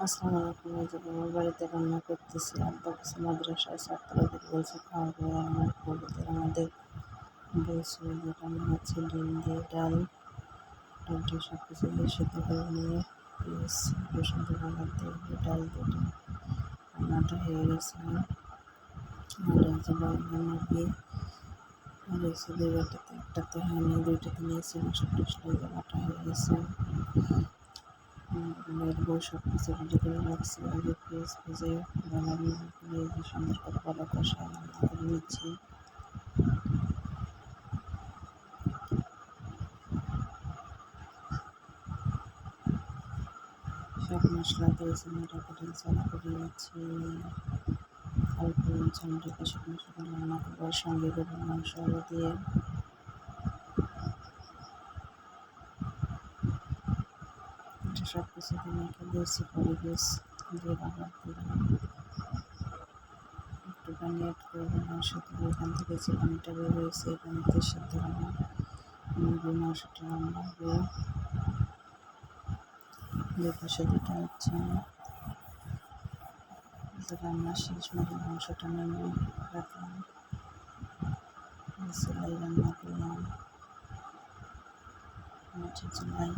আসসালামু আলাইকুম। এই যে বাবার বাড়িতে রান্না করতেছি। আব্বা কিছু মাদ্রাসায় ছাত্রদের বলছে খাওয়াবে, আমার বড়দের আমাদের বলছে যে রান্না হচ্ছে ডিম দিয়ে ডালটা সব কিছু দিয়ে সেদ্ধ করে নিয়ে পেঁয়াজ রসুন দিয়ে বাগার দিয়ে ডাল দিয়ে রান্নাটা হয়ে গেছে। আর এই যে বাবা মুরগি আর এসে দুইটাতে একটাতে হয়নি, দুইটাতে নিয়েছি মশলা টসলা দিয়ে বাটা হয়ে গেছে। মেয়ের বউ সব কিছু রেডি করে রাখছি, আগে পেঁয়াজ ভেজে ভেজে সুন্দর করে কলা কষায় রান্না করে নিচ্ছি। সব মশলা দিয়েছি, মেয়েটা করে চালা করে নিচ্ছি। অল্প ঝালটাকে শুকনো শুকনো রান্না করবার সঙ্গে গরুর মাংস আলু দিয়ে এটা সব কিছু দিয়ে মেখে দিয়েছি। পরিবেশ দিয়ে বাগার দিলাম, একটু পানি অ্যাড করবো মাংস দিয়ে। এখান থেকে যে পানিটা বের হয়েছে এই পানিতে সেদ্ধ হবে মুরগির মাংসটা রান্না হবে। দুই পাশে দুটো হচ্ছে রান্না শেষ, মুরগির মাংসটা নেমে রাখলাম, চুলাই রান্না করলাম, চুলাই